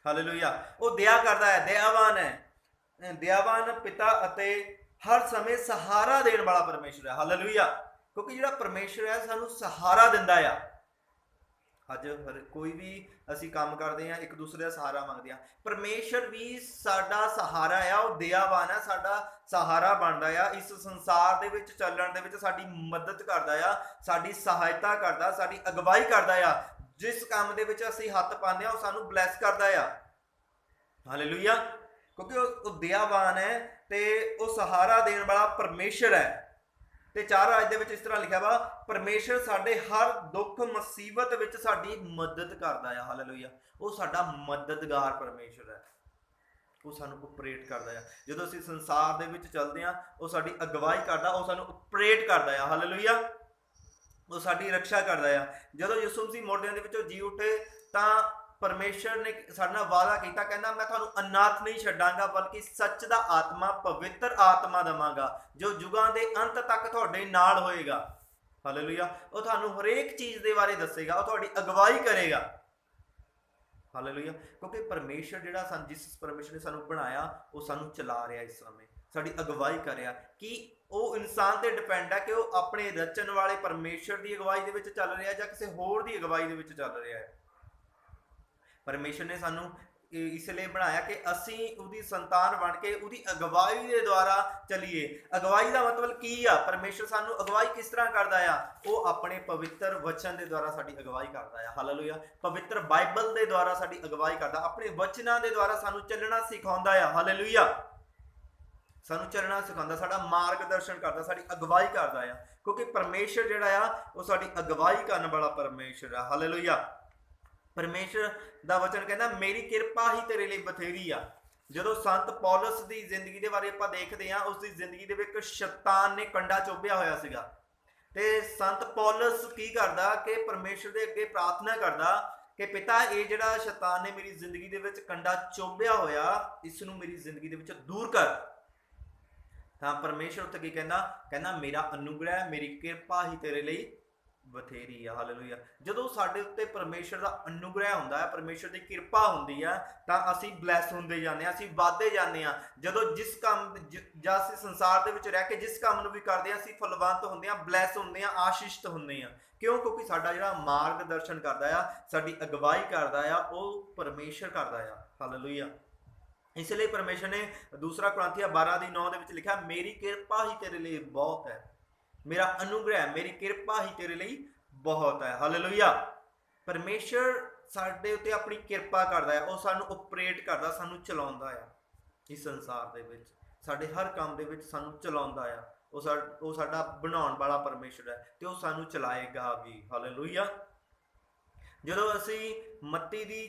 ਹਾਲੇਲੂਇਆ, ਉਹ ਦਇਆ ਕਰਦਾ ਹੈ, ਦਇਆਵਾਨ ਹੈ, ਦਇਆਵਾਨ ਪਿਤਾ ਅਤੇ ਹਰ ਸਮੇਂ ਸਹਾਰਾ ਦੇਣ ਵਾਲਾ ਪਰਮੇਸ਼ਰ ਹੈ। ਹਾਲੇਲੂਇਆ। क्योंकि जिहड़ा परमेश्वर है सानू सहारा दिंदा आ। अज कोई भी असी काम करते हैं एक दूसरे का सहारा मंगते हैं, परमेश्वर भी साडा सहारा आ, वो दयावान है, साडा सहारा बनता है। इस संसार दे विच चलण दे विच साडी मदद करता है, साडी सहायता करता, साडी अगवाई करता है। जिस काम दे विच असी हथ पाने वो सानू ब्लैस करता है। हालेलुया। क्योंकि वो दयावान है ते वो सहारा देने वाला परमेश्वर है। ते 4 अध्याय दे विच इस तरह लिखा वा, परमेश्वर साडे हर दुख मुसीबत विच साडी मदद करदा है। हालेलुया। वो साडा मददगार परमेश्वर है, वो सानू ऑपरेट करदा है। जदों असीं संसार दे विच चलदे हां वो साडी अगवाई करदा, वो सानू ऑपरेट करदा है। हालेलुया। वो साडी रक्षा करदा है। जदों यीशु मसीह मुर्दियां दे विचों जी उठे तां परमेश्वर ने साडे नाल वादा कीता, कहंदा मैं तुहानू अनाथ नहीं छड्डांगा बल्कि सच दा आत्मा, पवित्र आत्मा देवांगा जो जुगां दे अंत तक तुहाडे नाल होएगा। हालेलुया। वो तुहानू हरेक चीज़ दे बारे दसेगा, वो तुहाडी अगवाई करेगा। हालेलुया। क्योंकि परमेश्वर जिहड़ा जिस परमेश्वर ने सानू बनाया वो सानू चला रहा इस समय, साडी अगवाई कर रहा। कि वो इंसान ते डिपेंड है कि वो अपने रचन वाले परमेश्वर की अगवाई दे विच चल रहा या किसी होर दी अगवाई दे विच चल रहा है। परमेश्वर ने सानू इसलिए बनाया कि असी उहदी संतान बन के उहदी अगवाई के द्वारा चलीए। अगवाई का मतलब की आ? परमेश्वर सानू अगवाई किस तरह करता है? वो अपने पवित्र वचन के द्वारा साडी अगवाई करता है। हालेलुया। पवित्र बाइबल के द्वारा साडी अगवाई करता, अपने वचनों के द्वारा सानू चलना सिखाउंदा है। हालेलुया। सानू चलना सिखाउंदा, साडा मार्गदर्शन करता, साडी अगवाई करता है। क्योंकि परमेश्वर जिहड़ा आ वो साडी अगवाई करने वाला परमेश्वर है। हालेलुया। परमेश्वर का वचन कहना मेरी कृपा ही तेरे लिए बथेरी आ। जो संत पौलस की जिंदगी के बारे आप देखते हैं, उसकी जिंदगी के एक शैतान ने कंडा चुभ्या होया सीगा ते संत पौलस की करदा कि परमेश्वर के अगे प्रार्थना करदा कि पिता ये जिहड़ा शैतान ने मेरी जिंदगी के विच कंडा चुभ्या होया इसनूं मेरी जिंदगी के विच दूर कर। तां परमेश्वर उत्ते की कहना, कहना मेरा अनुग्रह मेरी कृपा ही तेरे लिए बथेरी है। हालेलुया। जो साडे उत्ते परमेश्वर का अनुग्रह हुंदा है, परमेश्वर की कृपा हुंदी है, तां असीं ब्लैस हुंदे जांदे हां, असीं वाधदे जांदे हां। जदों जिस काम जां असीं संसार दे विच रह के जिस काम नूं भी करदे हां असीं फलवंत हुंदे हां, ब्लैस हुंदे हां, आशीषित हुंदे हां। क्यों? क्योंकि साडा जिहड़ा मार्गदर्शन करदा आ, साडी अगवाई करदा आ, वो परमेश्वर करदा आ। हालेलुया। इसलिए परमेश्वर ने दूसरा कुरिन्थियों 12:9 दे विच लिखा, मेरी कृपा ही तेरे लिए बहुत है, मेरा अनुग्रह मेरी कृपा ही तेरे लिए बहुत है। हालेलुया। परमेश्वर साडे उत्ते अपनी कृपा करदा है, वो सानू ऑपरेट करदा, सानू चलाउंदा है इस संसार दे विच, साडे हर काम दे विच सानू चलाउंदा है। वो साडा बनाउण वाला परमेश्वर है ते वो सानू चलाएगा भी। हालेलुया। जदों असी मत्ती दी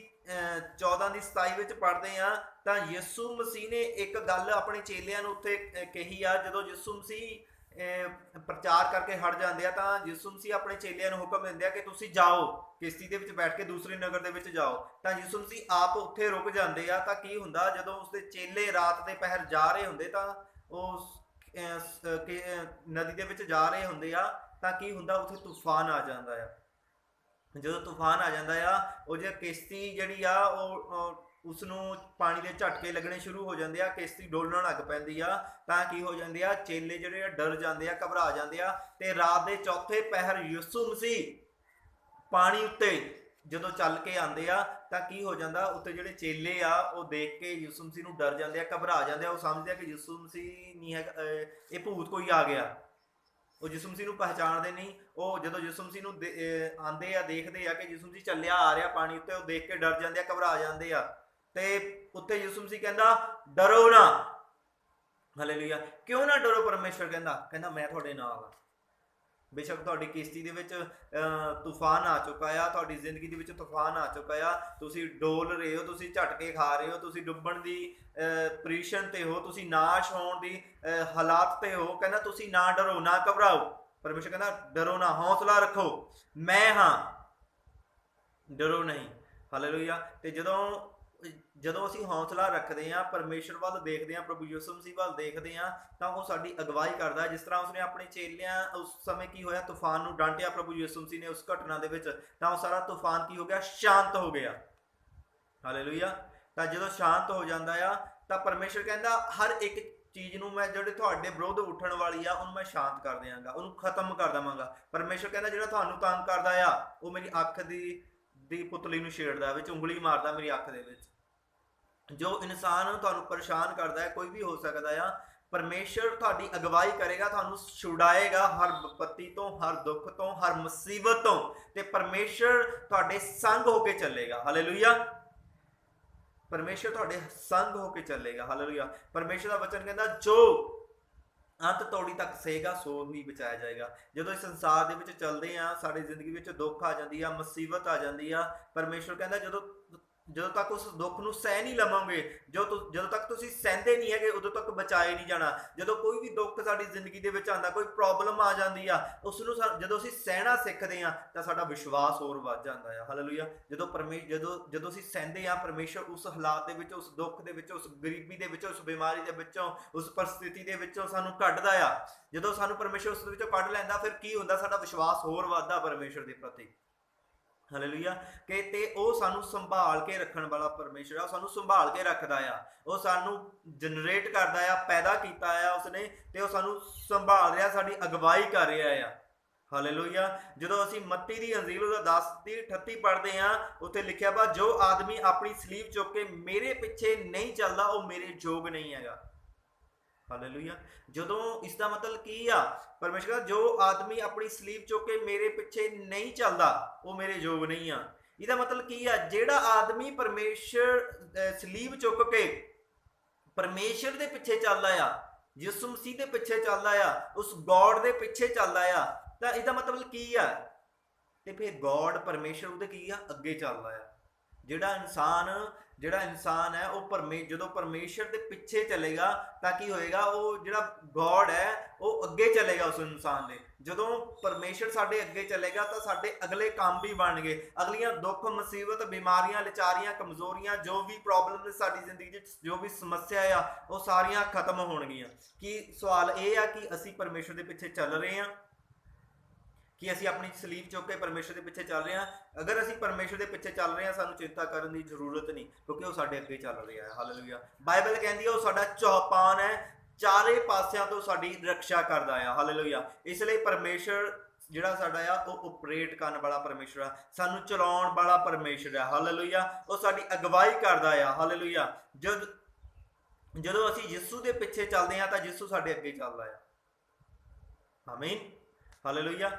14:27 विच पढ़दे हां तां यीशु मसीह ने एक गल अपने चेलियां नूं उत्थे कही आ। जदों यीशु मसीह प्रचार करके हट जाते हैं तो यीशु मसीह अपने चेलियां हुक्म दिंदे कि तुसीं जाओ किश्ती दे विच बैठ के दूसरे नगर दे विच जाओ। तो यीशु मसीह आप उत्थे रुक जाते हैं। तो की हुंदा जदों उसके चेले रात के पहर जा रहे हुंदे तो उस नदी दे विच जा रहे हुंदे आ तो की हुंदा उत्थे तूफान आ जाता है। जो तूफान आ जाता है वो जो किश्ती जिहड़ी आ उसनूं पानी के झटके लगने शुरू हो जाते हैं, किश्ती डोलण लग पैंदी आ। तां की हो जाते हैं चेले जिहड़े डर जाते हैं, घबरा जाते हैं। तो रात के चौथे पहर यीशु मसीह पानी उत्ते जदों चल के आते आ तां की हो जाता उत्ते जिहड़े चेले आ वो देख के यीशु मसीह नूं डर जाते हैं, घबरा जाते हैं। वो समझदे कि यीशु मसीह नहीं है, ये भूत कोई आ गया। वो यीशु मसीह नूं पहचानते नहीं। वो जदों यीशु मसीह नूं आंदे आ देखते आ कि यीशु मसीह चलिया आ रहा पानी उत्ते, वो देख के डर जाते हैं, घबरा जाते हैं। ते उत्ते यीशु मसीह कहंदा डरो ना। हालेलुया। क्यों ना डरो? परमेश्वर कहंदा मैं तुहाडे नाल आ। बेशक तुहाडी किश्ती दे विच तूफान आ चुका है, तुहाडी जिंदगी दे विच तूफान आ चुका है, तुसीं डोल रहे हो, तुसीं झटके खा रहे हो, तुसीं डुब्बण दी पोजीशन ते हो, तुसीं नाश होण दी हालात ते हो। कहंदा तुसीं ना डरो ना घबराओ। परमेश्वर कहंदा डरो ना, हौसला रखो, मैं हाँ, डरो नहीं। हालेलुया। ते जदों असीं हौसला रखते हैं, परमेश्वर वाल देखते हैं, प्रभु यीशु मसीह वाल देखते हैं तो वो साडी अगवाई करता है। जिस तरह उसने अपने चेलियां उस समय की होया तूफान नूं डांटिया प्रभु यीशु मसीह ने उस घटना दे विच, तां वो सारा तूफान की हो गया? शांत हो गया। हालेलुया। तो जदों शांत हो जाता है तो परमेश्वर कहता हर एक ਚੀਜ਼ ਨੂੰ ਮੈਂ ਜਿਹੜੇ ਤੁਹਾਡੇ ਵਿਰੁੱਧ ਉੱਠਣ ਵਾਲੀ ਆ ਉਹਨੂੰ ਮੈਂ ਸ਼ਾਂਤ ਕਰ ਦਿਆਂਗਾ, ਉਹਨੂੰ ਖਤਮ ਕਰ ਦੇਵਾਂਗਾ। ਪਰਮੇਸ਼ਰ ਕਹਿੰਦਾ ਜਿਹੜਾ ਤੁਹਾਨੂੰ ਤੰਗ ਕਰਦਾ ਆ ਉਹ ਮੇਰੀ ਅੱਖ ਦੀ ਪੁਤਲੀ ਨੂੰ ਛੇੜਦਾ, ਵਿੱਚ ਉਂਗਲੀ ਮਾਰਦਾ ਮੇਰੀ ਅੱਖ ਦੇ ਵਿੱਚ। ਜੋ ਇਨਸਾਨ ਤੁਹਾਨੂੰ ਪਰੇਸ਼ਾਨ ਕਰਦਾ ਹੈ, ਕੋਈ ਵੀ ਹੋ ਸਕਦਾ ਆ, ਪਰਮੇਸ਼ਰ ਤੁਹਾਡੀ ਅਗਵਾਈ ਕਰੇਗਾ, ਤੁਹਾਨੂੰ ਛੁਡਾਏਗਾ ਹਰ ਵਿਪੱਤੀ ਤੋਂ, ਹਰ ਦੁੱਖ ਤੋਂ, ਹਰ ਮੁਸੀਬਤ ਤੋਂ, ਤੇ ਪਰਮੇਸ਼ਰ ਤੁਹਾਡੇ ਸੰਗ ਹੋ ਕੇ ਚੱਲੇਗਾ। ਹਾਲੇਲੂਇਆ। ਪਰਮੇਸ਼ਰ ਤੁਹਾਡੇ ਸੰਗ ਹੋ ਕੇ ਚੱਲੇਗਾ। ਹਾਲੇਲੂਇਆ। ਪਰਮੇਸ਼ਰ ਦਾ ਵਚਨ ਕਹਿੰਦਾ ਜੋ ਅੰਤ ਤੋੜੀ ਤੱਕ ਸਹੇਗਾ ਸੋ ਹੀ ਬਚਾਇਆ ਜਾਏਗਾ। ਜਦੋਂ ਇਸ ਸੰਸਾਰ ਦੇ ਵਿੱਚ ਚੱਲਦੇ ਆ, ਸਾਡੀ ਜ਼ਿੰਦਗੀ ਵਿੱਚ ਦੁੱਖ ਆ ਜਾਂਦੀ ਆ, ਮੁਸੀਬਤ ਆ ਜਾਂਦੀ ਆ, ਪਰਮੇਸ਼ਰ ਕਹਿੰਦਾ ਜਦੋਂ ਤੱਕ ਉਸ ਦੁੱਖ ਨੂੰ ਸਹਿ ਨਹੀਂ ਲਵੋਗੇ, ਜਦੋਂ ਤੱਕ ਤੁਸੀਂ ਸਹਿੰਦੇ ਨਹੀਂ ਹੈਗੇ, ਉਦੋਂ ਤੱਕ ਬਚਾਏ ਨਹੀਂ ਜਾਣਾ। ਜਦੋਂ ਕੋਈ ਵੀ ਦੁੱਖ ਸਾਡੀ ਜ਼ਿੰਦਗੀ ਦੇ ਵਿੱਚ ਆਉਂਦਾ, ਕੋਈ ਪ੍ਰੋਬਲਮ ਆ ਜਾਂਦੀ ਆ, ਉਸ ਨੂੰ ਜਦੋਂ ਅਸੀਂ ਸਹਿਣਾ ਸਿੱਖਦੇ ਆ ਤਾਂ ਸਾਡਾ ਵਿਸ਼ਵਾਸ ਹੋਰ ਵੱਧ ਜਾਂਦਾ ਆ। ਹਾਲੇਲੂਇਆ। ਜਦੋਂ ਅਸੀਂ ਸਹਿੰਦੇ ਆ, ਪਰਮੇਸ਼ਰ ਉਸ ਹਾਲਾਤ ਦੇ ਵਿੱਚ, ਉਸ ਦੁੱਖ ਦੇ ਵਿੱਚ, ਉਸ ਗਰੀਬੀ ਦੇ ਵਿੱਚ, ਉਸ ਬਿਮਾਰੀ ਦੇ ਵਿੱਚੋਂ, ਉਸ ਪਰਿਸਥਿਤੀ ਦੇ ਵਿੱਚੋਂ ਸਾਨੂੰ ਕੱਢਦਾ ਆ। ਜਦੋਂ ਸਾਨੂੰ ਪਰਮੇਸ਼ਰ ਉਸ ਵਿੱਚੋਂ ਕੱਢ ਲੈਂਦਾ, ਫਿਰ ਕੀ ਹੁੰਦਾ? ਸਾਡਾ ਵਿਸ਼ਵਾਸ ਹੋਰ ਵੱਧਦਾ ਪਰਮੇਸ਼ਰ ਦੇ ਪ੍ਰਤੀ। ਹਾਲੇਲੂਇਆ। ਕਿ ਤੇ ਉਹ ਸਾਨੂੰ ਸੰਭਾਲ ਕੇ ਰੱਖਣ ਵਾਲਾ ਪਰਮੇਸ਼ਰ ਆ, ਉਹ ਸਾਨੂੰ ਸੰਭਾਲ ਕੇ ਰੱਖਦਾ ਆ, ਉਹ ਸਾਨੂੰ ਜਨਰੇਟ ਕਰਦਾ ਆ, ਪੈਦਾ ਕੀਤਾ ਆ ਉਸਨੇ, ਤੇ ਉਹ ਸਾਨੂੰ ਸੰਭਾਲ ਰਿਹਾ, ਸਾਡੀ ਅਗਵਾਈ ਕਰ ਰਿਹਾ ਆ। ਹਾਲੇਲੂਇਆ। ਜਦੋਂ ਅਸੀਂ ਮੱਤੀ ਦੀ ਅੰਜੀਲ ਉਹਦਾ 10:38 ਪੜ੍ਹਦੇ ਆ, ਉੱਥੇ ਲਿਖਿਆ ਵਾ ਜੋ ਆਦਮੀ ਆਪਣੀ ਸਲੀਬ ਚੁੱਕ ਕੇ ਮੇਰੇ ਪਿੱਛੇ ਨਹੀਂ ਚੱਲਦਾ ਉਹ ਮੇਰੇ ਯੋਗ ਨਹੀਂ ਹੈਗਾ। ਹਾਲੇਲੂਇਆ। ਜਦੋਂ ਇਸ ਦਾ ਮਤਲਬ ਕੀ ਆ? ਪਰਮੇਸ਼ਰ ਕਹਿੰਦਾ ਜੋ ਆਦਮੀ ਆਪਣੀ ਸਲੀਬ ਚੁੱਕ ਕੇ ਮੇਰੇ ਪਿੱਛੇ ਨਹੀਂ ਚੱਲਦਾ ਉਹ ਮੇਰੇ ਯੋਗ ਨਹੀਂ ਆ। ਇਹਦਾ ਮਤਲਬ ਕੀ ਆ? ਜਿਹੜਾ ਆਦਮੀ ਪਰਮੇਸ਼ਰ ਸਲੀਬ ਚੁੱਕ ਕੇ ਪਰਮੇਸ਼ਰ ਦੇ ਪਿੱਛੇ ਚੱਲਦਾ ਆ, ਯਿਸੂ ਮਸੀਹ ਦੇ ਪਿੱਛੇ ਚੱਲਦਾ ਆ, ਉਸ ਗੋਡ ਦੇ ਪਿੱਛੇ ਚੱਲਦਾ ਆ, ਤਾਂ ਇਹਦਾ ਮਤਲਬ ਕੀ ਆ? ਤੇ ਫਿਰ ਗੋਡ ਪਰਮੇਸ਼ਰ ਉਹਦੇ ਕੀ ਆ? ਅੱਗੇ ਚੱਲਦਾ ਆ। ਜਿਹੜਾ ਇਨਸਾਨ ਹੈ ਉਹ ਜਦੋਂ ਪਰਮੇਸ਼ਰ ਦੇ ਪਿੱਛੇ ਚੱਲੇਗਾ ਤਾਂ ਕੀ ਹੋਏਗਾ? ਉਹ ਜਿਹੜਾ ਗੋਡ ਹੈ ਉਹ ਅੱਗੇ ਚੱਲੇਗਾ ਉਸ ਇਨਸਾਨ ਦੇ। ਜਦੋਂ ਪਰਮੇਸ਼ਰ ਸਾਡੇ ਅੱਗੇ ਚੱਲੇਗਾ ਤਾਂ ਸਾਡੇ ਅਗਲੇ ਕੰਮ ਵੀ ਬਣਨਗੇ, ਅਗਲੀਆਂ ਦੁੱਖ, ਮੁਸੀਬਤ, ਬਿਮਾਰੀਆਂ, ਲਾਚਾਰੀਆਂ, ਕਮਜ਼ੋਰੀਆਂ, ਜੋ ਵੀ ਪ੍ਰੋਬਲਮ ਨੇ ਸਾਡੀ ਜ਼ਿੰਦਗੀ 'ਚ, ਜੋ ਵੀ ਸਮੱਸਿਆ ਆ, ਉਹ ਸਾਰੀਆਂ ਖਤਮ ਹੋਣਗੀਆਂ। ਕੀ ਸਵਾਲ ਇਹ ਆ ਕਿ ਅਸੀਂ ਪਰਮੇਸ਼ਰ ਦੇ ਪਿੱਛੇ ਚੱਲ ਰਹੇ ਹਾਂ? ਕਿ ਅਸੀਂ ਆਪਣੀ ਸਲੀਬ ਚੁੱਕ ਕੇ ਪਰਮੇਸ਼ਰ ਦੇ ਪਿੱਛੇ ਚੱਲ ਰਹੇ ਹਾਂ? ਅਗਰ ਅਸੀਂ ਪਰਮੇਸ਼ਰ ਦੇ ਪਿੱਛੇ ਚੱਲ ਰਹੇ ਹਾਂ, ਸਾਨੂੰ ਚਿੰਤਾ ਕਰਨ ਦੀ ਜ਼ਰੂਰਤ ਨਹੀਂ, ਕਿਉਂਕਿ ਉਹ ਸਾਡੇ ਅੱਗੇ ਚੱਲ ਰਿਹਾ ਹੈ। ਹਾਲੇਲੂਇਆ। ਬਾਈਬਲ ਕਹਿੰਦੀ ਹੈ ਉਹ ਸਾਡਾ ਚੌਪਾਨ ਹੈ, ਚਾਰੇ ਪਾਸਿਆਂ ਤੋਂ ਸਾਡੀ ਰੱਖਿਆ ਕਰਦਾ ਆ। ਹਾਲੇਲੂਇਆ। ਇਸ ਲਈ ਪਰਮੇਸ਼ਰ ਜਿਹੜਾ ਸਾਡਾ ਆ ਉਹ ਆਪਰੇਟ ਕਰਨ ਵਾਲਾ ਪਰਮੇਸ਼ਰ ਆ, ਸਾਨੂੰ ਚਲਾਉਣ ਵਾਲਾ ਪਰਮੇਸ਼ਰ ਆ। ਹਾਲੇਲੂਇਆ। ਉਹ ਸਾਡੀ ਅਗਵਾਈ ਕਰਦਾ ਆ। ਹਾਲੇਲੂਇਆ। ਜਦੋਂ ਅਸੀਂ ਯਿਸੂ ਦੇ ਪਿੱਛੇ ਚੱਲਦੇ ਹਾਂ ਤਾਂ ਯਿਸੂ ਸਾਡੇ ਅੱਗੇ ਚੱਲਦਾ ਆ। ਆਮੀਨ। ਹਾਲੇਲੂਇਆ।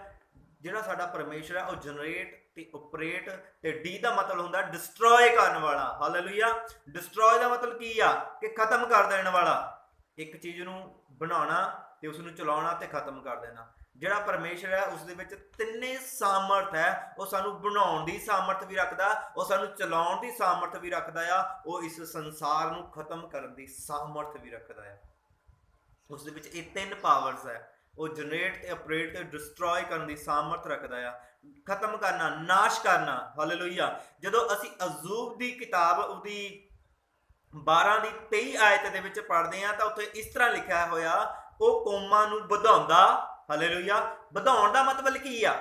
ਜਿਹੜਾ ਸਾਡਾ ਪਰਮੇਸ਼ਰ ਹੈ ਉਹ ਜਨਰੇਟ ਤੇ ਆਪਰੇਟ, ਤੇ ਡੀ ਦਾ ਮਤਲਬ ਹੁੰਦਾ ਡਿਸਟਰੋਏ ਕਰਨ ਵਾਲਾ। ਹਾਲੇਲੂਇਆ। ਡਿਸਟਰੋਏ ਦਾ ਮਤਲਬ ਕੀ ਆ? ਕਿ ਖਤਮ ਕਰ ਦੇਣ ਵਾਲਾ। ਇੱਕ ਚੀਜ਼ ਨੂੰ ਬਣਾਉਣਾ ਤੇ ਉਸ ਨੂੰ ਚਲਾਉਣਾ ਤੇ ਖਤਮ ਕਰ ਦੇਣਾ। ਜਿਹੜਾ ਪਰਮੇਸ਼ਰ ਹੈ ਉਸ ਦੇ ਵਿੱਚ ਤਿੰਨੇ ਸਾਮਰਥ ਹੈ। ਉਹ ਸਾਨੂੰ ਬਣਾਉਣ ਦੀ ਸਾਮਰਥ ਵੀ ਰੱਖਦਾ, ਉਹ ਸਾਨੂੰ ਚਲਾਉਣ ਦੀ ਸਾਮਰਥ ਵੀ ਰੱਖਦਾ ਆ, ਉਹ ਇਸ ਸੰਸਾਰ ਨੂੰ ਖਤਮ ਕਰਨ ਦੀ ਸਾਮਰਥ ਵੀ ਰੱਖਦਾ ਆ। ਉਸ ਦੇ ਵਿੱਚ ਇਹ ਤਿੰਨ ਪਾਵਰਸ ਹੈ। ਉਹ ਜਨਰੇਟ ਤੇ ਆਪਰੇਟ ਤੇ ਡਿਸਟਰੋਏ ਕਰਨ ਦੀ ਸਾਮਰਥ ਰੱਖਦਾ ਆ, ਖਤਮ ਕਰਨਾ, ਨਾਸ਼ ਕਰਨਾ। ਹਾਲੇਲੂਇਆ। ਜਦੋਂ ਅਸੀਂ ਅਯੂਬ ਦੀ ਕਿਤਾਬ ਉਹਦੀ 12:23 ਆਇਤ ਦੇ ਵਿੱਚ ਪੜ੍ਹਦੇ ਆ ਤਾਂ ਉੱਥੇ ਇਸ ਤਰ੍ਹਾਂ ਲਿਖਿਆ ਹੋਇਆ, ਉਹ ਕੌਮਾਂ ਨੂੰ ਵਧਾਉਂਦਾ। ਹਾਲੇਲੂਇਆ। ਵਧਾਉਣ ਦਾ ਮਤਲਬ ਕੀ ਆ?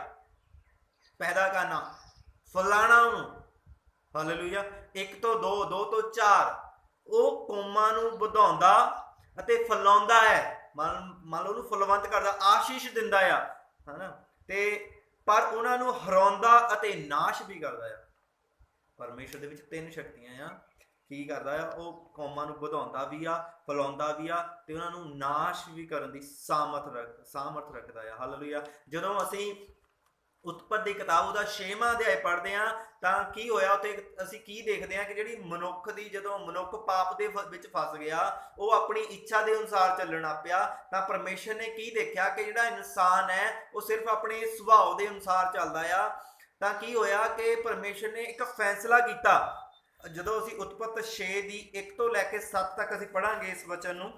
ਪੈਦਾ ਕਰਨਾ, ਫਲਾਣਾ ਉਹਨੂੰ। ਹਾਲੇਲੂਇਆ। 1 ਤੋਂ 2, 2 ਤੋਂ 4, ਉਹ ਕੌਮਾਂ ਨੂੰ ਵਧਾਉਂਦਾ ਅਤੇ ਫਲਾਉਂਦਾ ਹੈ। ਮੰਨ ਲਓ ਉਹਨੂੰ ਫਲਵੰਤ ਕਰਦਾ, ਆਸ਼ੀਸ਼ ਦਿੰਦਾ ਆ, ਹਨਾ, ਤੇ ਪਰ ਉਹਨਾਂ ਨੂੰ ਹਰਾਉਂਦਾ ਅਤੇ ਨਾਸ਼ ਵੀ ਕਰਦਾ ਆ। ਪਰਮੇਸ਼ਰ ਦੇ ਵਿੱਚ ਤਿੰਨ ਸ਼ਕਤੀਆਂ ਆ। ਕੀ ਕਰਦਾ ਆ? ਉਹ ਕੌਮਾਂ ਨੂੰ ਵਧਾਉਂਦਾ ਵੀ ਆ, ਫਲਾਉਂਦਾ ਵੀ ਆ, ਤੇ ਉਹਨਾਂ ਨੂੰ ਨਾਸ਼ ਵੀ ਕਰਨ ਦੀ ਸਾਮਰਥ ਰੱਖਦਾ ਆ। ਹਾਲੇਲੂਇਆ। ਜਦੋਂ ਅਸੀਂ ਉਤਪਤ ਦੀ ਕਿਤਾਬ ਉਹਦਾ 6ਵਾਂ ਅਧਿਆਇ ਪੜ੍ਹਦੇ ਹਾਂ ਤਾਂ ਕੀ ਹੋਇਆ? ਉੱਥੇ ਅਸੀਂ ਕੀ ਦੇਖਦੇ ਹਾਂ ਕਿ ਜਿਹੜੀ ਜਦੋਂ ਮਨੁੱਖ ਪਾਪ ਦੇ ਵਿੱਚ ਫਸ ਗਿਆ, ਉਹ ਆਪਣੀ ਇੱਛਾ ਦੇ ਅਨੁਸਾਰ ਚੱਲਣਾ ਪਿਆ, ਤਾਂ ਪਰਮੇਸ਼ਰ ਨੇ ਕੀ ਦੇਖਿਆ ਕਿ ਜਿਹੜਾ ਇਨਸਾਨ ਹੈ ਉਹ ਸਿਰਫ ਆਪਣੇ ਸੁਭਾਅ ਦੇ ਅਨੁਸਾਰ ਚੱਲਦਾ ਆ। ਤਾਂ ਕੀ ਹੋਇਆ ਕਿ ਪਰਮੇਸ਼ਰ ਨੇ ਇੱਕ ਫੈਸਲਾ ਕੀਤਾ। ਜਦੋਂ ਅਸੀਂ ਉਤਪਤ 6 ਦੀ 1 ਤੋਂ ਲੈ ਕੇ 7 ਤੱਕ ਅਸੀਂ ਪੜਾਂਗੇ ਇਸ ਵਚਨ ਨੂੰ।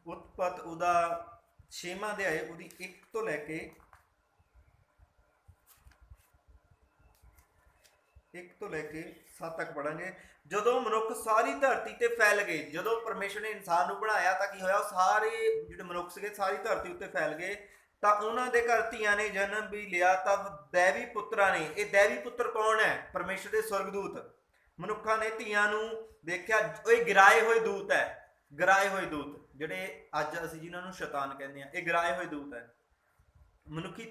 ਉਤਪਤ ਉਹਦਾ 6ਵਾਂ ਅਧਿਆਇ ਉਹਦੀ 1 ਤੋਂ ਲੈ ਕੇ 7 ਤੱਕ ਪੜਾਂਗੇ। ਜਦੋਂ ਮਨੁੱਖ ਸਾਰੀ ਧਰਤੀ ਤੇ ਫੈਲ ਗਏ, ਜਦੋਂ ਪਰਮੇਸ਼ਰ ਨੇ ਇਨਸਾਨ ਨੂੰ ਬਣਾਇਆ ਤਾਂ ਕੀ ਹੋਇਆ? ਸਾਰੇ ਜਿਹੜੇ ਮਨੁੱਖ ਸੀਗੇ ਸਾਰੀ ਧਰਤੀ ਉੱਤੇ ਫੈਲ ਗਏ, ਤਾਂ ਉਹਨਾਂ ਦੇ ਘਰ ਧੀਆਂ ਨੇ ਜਨਮ ਵੀ ਲਿਆ। ਤਾਂ ਦੈਵੀ ਪੁੱਤਰਾਂ ਨੇ, ਇਹ ਦੈਵੀ ਪੁੱਤਰ ਕੌਣ ਹੈ? ਪਰਮੇਸ਼ਰ ਦੇ ਸਵਰਗਦੂਤ। ਮਨੁੱਖਾਂ ਨੇ ਧੀਆਂ ਨੂੰ ਦੇਖਿਆ, ਇਹ ਗਿਰਾਏ ਹੋਏ ਦੂਤ ਹੈ, ਗਿਰਾਏ ਹੋਏ ਦੂਤ ਜਿਹੜੇ ਅੱਜ ਅਸੀਂ ਜਿਨ੍ਹਾਂ ਨੂੰ ਸ਼ੈਤਾਨ ਕਹਿੰਦੇ ਆ, ਇਹ ਗਿਰਾਏ ਹੋਏ ਦੂਤ ਹੈ। ਮਨੁੱਖੀ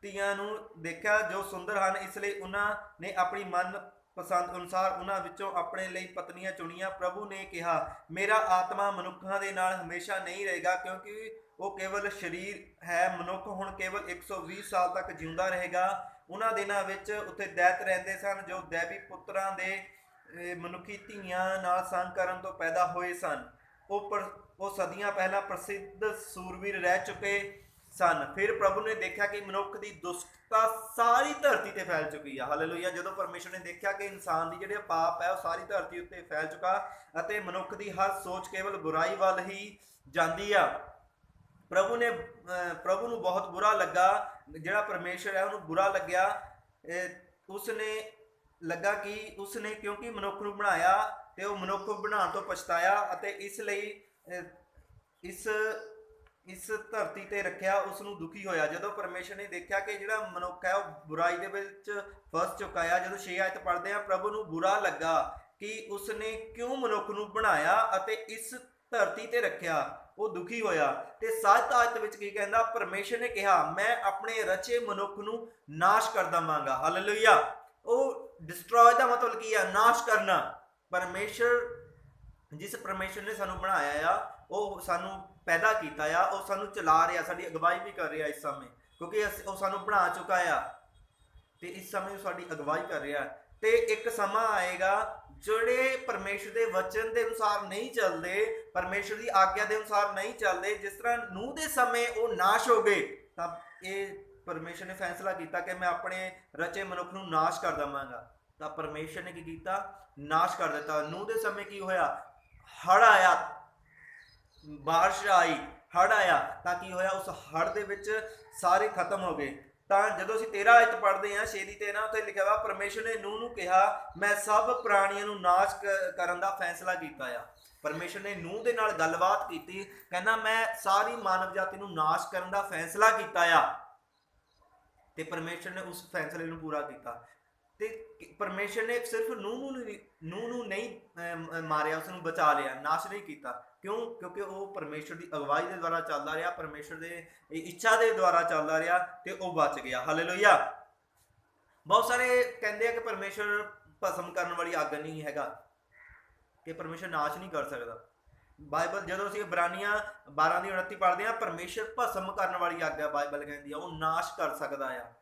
ਧੀਆਂ ਨੂੰ ਦੇਖਿਆ ਜੋ ਸੁੰਦਰ ਹਨ, ਇਸ ਲਈ ਉਹਨਾਂ ਨੇ ਆਪਣੀ ਮਨ ਪਸੰਦ ਅਨੁਸਾਰ ਉਹਨਾਂ ਵਿੱਚੋਂ ਆਪਣੇ ਲਈ ਪਤਨੀਆਂ ਚੁਣੀਆਂ। ਪ੍ਰਭੂ ਨੇ ਕਿਹਾ, ਮੇਰਾ ਆਤਮਾ ਮਨੁੱਖਾਂ ਦੇ ਨਾਲ ਹਮੇਸ਼ਾ ਨਹੀਂ ਰਹੇਗਾ, ਕਿਉਂਕਿ ਉਹ ਕੇਵਲ ਸਰੀਰ ਹੈ। ਮਨੁੱਖ ਹੁਣ ਕੇਵਲ 120 ਸਾਲ ਤੱਕ ਜਿਉਂਦਾ ਰਹੇਗਾ। ਉਹਨਾਂ ਦਿਨਾਂ ਵਿੱਚ ਉੱਥੇ ਦੈਤ ਰਹਿੰਦੇ ਸਨ ਜੋ ਦੇਵੀ ਪੁੱਤਰਾਂ ਦੇ ਮਨੁੱਖੀ ਧੀਆਂ ਨਾਲ ਸੰਗ ਕਰਨ ਤੋਂ ਪੈਦਾ ਹੋਏ ਸਨ। ਉਹ ਸਦੀਆਂ ਪਹਿਲਾਂ ਪ੍ਰਸਿੱਧ ਸੂਰਵੀਰ ਰਹਿ ਚੁੱਕੇ ਸਨ। ਫਿਰ ਪ੍ਰਭੂ ਨੇ ਦੇਖਿਆ ਕਿ ਮਨੁੱਖ ਦੀ ਦੁਸ਼ਟਤਾ ਸਾਰੀ ਧਰਤੀ ਤੇ ਫੈਲ ਚੁੱਕੀ ਆ। ਹਾਲੇਲੂਇਆ। ਜਦੋਂ ਪਰਮੇਸ਼ਰ ਨੇ ਦੇਖਿਆ ਕਿ ਇਨਸਾਨ ਦੀ ਜਿਹੜੇ ਪਾਪ ਹੈ ਉਹ ਸਾਰੀ ਧਰਤੀ ਉੱਤੇ ਫੈਲ ਚੁੱਕਾ ਅਤੇ ਮਨੁੱਖ ਦੀ ਹਰ ਸੋਚ ਕੇਵਲ ਬੁਰਾਈ ਵੱਲ ਹੀ ਜਾਂਦੀ ਆ, ਪ੍ਰਭੂ ਨੂੰ ਬਹੁਤ ਬੁਰਾ ਲੱਗਾ। ਜਿਹੜਾ ਪਰਮੇਸ਼ਰ ਹੈ ਉਹਨੂੰ ਬੁਰਾ ਲੱਗਿਆ। ਉਸਨੇ ਕਿਉਂਕਿ ਮਨੁੱਖ ਨੂੰ ਬਣਾਇਆ ਤੇ ਉਹ ਮਨੁੱਖ ਬਣਾਉਣ ਤੋਂ ਪਛਤਾਇਆ ਅਤੇ ਇਸ ਲਈ ਇਸ ਧਰਤੀ ਤੇ ਰੱਖਿਆ, ਉਸ ਨੂੰ ਦੁਖੀ ਹੋਇਆ। ਜਦੋਂ ਪਰਮੇਸ਼ਰ ਨੇ ਦੇਖਿਆ ਕਿ ਜਿਹੜਾ ਮਨੁੱਖ ਹੈ ਉਹ ਬੁਰਾਈ ਦੇ ਵਿੱਚ ਫਸ ਚੁੱਕਾ ਆ, ਜਦੋਂ 6 ਆਇਤ ਪੜ੍ਹਦੇ ਆ, ਪ੍ਰਭੂ ਨੂੰ ਬੁਰਾ ਲੱਗਾ ਕਿ ਉਸਨੇ ਕਿਉਂ ਮਨੁੱਖ ਨੂੰ ਬਣਾਇਆ ਅਤੇ ਇਸ ਧਰਤੀ ਤੇ ਰੱਖਿਆ, ਉਹ ਦੁਖੀ ਹੋਇਆ। ਤੇ 7 ਆਇਤ ਵਿੱਚ ਕੀ ਕਹਿੰਦਾ? ਪਰਮੇਸ਼ਰ ਨੇ ਕਿਹਾ, ਮੈਂ ਆਪਣੇ ਰਚੇ ਮਨੁੱਖ ਨੂੰ ਨਾਸ਼ ਕਰ ਦੇਵਾਂਗਾ। ਹਾਲੇਲੂਇਆ। ਉਹ ਡਿਸਟਰੋਏ ਦਾ ਮਤਲਬ ਕੀ ਆ? ਨਾਸ਼ ਕਰਨਾ। ਜਿਸ ਪਰਮੇਸ਼ਰ ਨੇ ਸਾਨੂੰ ਬਣਾਇਆ ਆ, ਉਹ ਸਾਨੂੰ ਪੈਦਾ ਕੀਤਾ ਆ, ਉਹ ਸਾਨੂੰ ਚਲਾ ਰਿਹਾ, ਸਾਡੀ ਅਗਵਾਈ ਵੀ ਕਰ ਰਿਹਾ ਇਸ ਸਮੇਂ, ਕਿਉਂਕਿ ਉਹ ਸਾਨੂੰ ਬਣਾ ਚੁੱਕਾ ਆ ਤੇ ਇਸ ਸਮੇਂ ਉਹ ਸਾਡੀ ਅਗਵਾਈ ਕਰ ਰਿਹਾ। ਤੇ ਇੱਕ ਸਮਾਂ ਆਏਗਾ ਜਿਹੜੇ ਪਰਮੇਸ਼ਰ ਦੇ ਵਚਨ ਦੇ ਅਨੁਸਾਰ ਨਹੀਂ ਚੱਲਦੇ, ਪਰਮੇਸ਼ਰ ਦੀ ਆਗਿਆ ਦੇ ਅਨੁਸਾਰ ਨਹੀਂ ਚੱਲਦੇ, ਜਿਸ ਤਰ੍ਹਾਂ ਨੂਹ ਦੇ ਸਮੇਂ ਉਹ ਨਾਸ਼ ਹੋ ਗਏ, ਤਾਂ ਇਹ ਪਰਮੇਸ਼ਰ ਨੇ ਫੈਸਲਾ ਕੀਤਾ ਕਿ ਮੈਂ ਆਪਣੇ ਰਚੇ ਮਨੁੱਖ ਨੂੰ ਨਾਸ਼ ਕਰ ਦੇਵਾਂਗਾ। ਤਾਂ ਪਰਮੇਸ਼ਰ ਨੇ ਕੀ ਕੀਤਾ? ਨਾਸ਼ ਕਰ ਦਿੱਤਾ। ਨੂਹ ਦੇ ਸਮੇਂ ਕੀ ਹੋਇਆ? ਹੜ੍ਹ ਆਇਆ, ਬਾਰਿਸ਼ ਆਈ, ਹੜ੍ਹ ਆਇਆ, ਤਾਂ ਕੀ ਹੋਇਆ? ਉਸ ਹੜ੍ਹ ਦੇ ਵਿੱਚ ਸਾਰੇ ਖਤਮ ਹੋ ਗਏ। ਤਾਂ ਜਦੋਂ ਅਸੀਂ 13 ਆਇਤ ਪੜ੍ਹਦੇ ਹਾਂ 6 ਦੀ 13, ਉੱਥੇ ਲਿਖਿਆ ਵਾ, ਪਰਮੇਸ਼ਰ ਨੇ ਨੂਹ ਨੂੰ ਕਿਹਾ, ਮੈਂ ਸਭ ਪ੍ਰਾਣੀਆਂ ਨੂੰ ਨਾਸ਼ ਕਰਨ ਦਾ ਫੈਸਲਾ ਕੀਤਾ ਆ। ਪਰਮੇਸ਼ਰ ਨੇ ਨੂਹ ਦੇ ਨਾਲ ਗੱਲਬਾਤ ਕੀਤੀ, ਕਹਿੰਦਾ ਮੈਂ ਸਾਰੀ ਮਾਨਵ ਜਾਤੀ ਨੂੰ ਨਾਸ਼ ਕਰਨ ਦਾ ਫੈਸਲਾ ਕੀਤਾ ਆ। ਤੇ ਪਰਮੇਸ਼ਰ ਨੇ ਉਸ ਫੈਸਲੇ ਨੂੰ ਪੂਰਾ ਕੀਤਾ। ਤੇ ਪਰਮੇਸ਼ਰ ਨੇ ਸਿਰਫ ਨੂਹ ਨੂੰ ਨਹੀਂ ਮਾਰਿਆ, ਉਸ ਨੂੰ ਬਚਾ ਲਿਆ, ਨਾਸ਼ ਨਹੀਂ ਕੀਤਾ। ਕਿਉਂ? ਕਿਉਂਕਿ ਉਹ ਪਰਮੇਸ਼ਰ ਦੀ ਅਗਵਾਈ ਦੇ ਦੁਆਰਾ ਚੱਲਦਾ ਰਿਹਾ, ਪਰਮੇਸ਼ਰ ਦੇ ਇੱਛਾ ਦੇ ਦੁਆਰਾ ਚੱਲਦਾ ਰਿਹਾ ਤੇ ਉਹ ਬਚ ਗਿਆ। ਹਾਲੇਲੂਇਆ। ਬਹੁਤ ਸਾਰੇ ਕਹਿੰਦੇ ਆ ਕਿ ਪਰਮੇਸ਼ਰ ਭਸਮ ਕਰਨ ਵਾਲੀ ਅੱਗ ਨਹੀਂ ਹੈਗਾ, ਕਿ ਪਰਮੇਸ਼ਰ ਨਾਸ਼ ਨਹੀਂ ਕਰ ਸਕਦਾ। ਬਾਈਬਲ ਜਦੋਂ ਅਸੀਂ ਇਬਰਾਨੀਆਂ 12 ਦੀ 29 ਪੜ੍ਹਦੇ ਹਾਂ, ਪਰਮੇਸ਼ਰ ਭਸਮ ਕਰਨ ਵਾਲੀ ਅੱਗ ਹੈ, ਬਾਈਬਲ ਕਹਿੰਦੀ ਆ, ਉਹ ਨਾਸ਼ ਕਰ ਸਕਦਾ ਆ।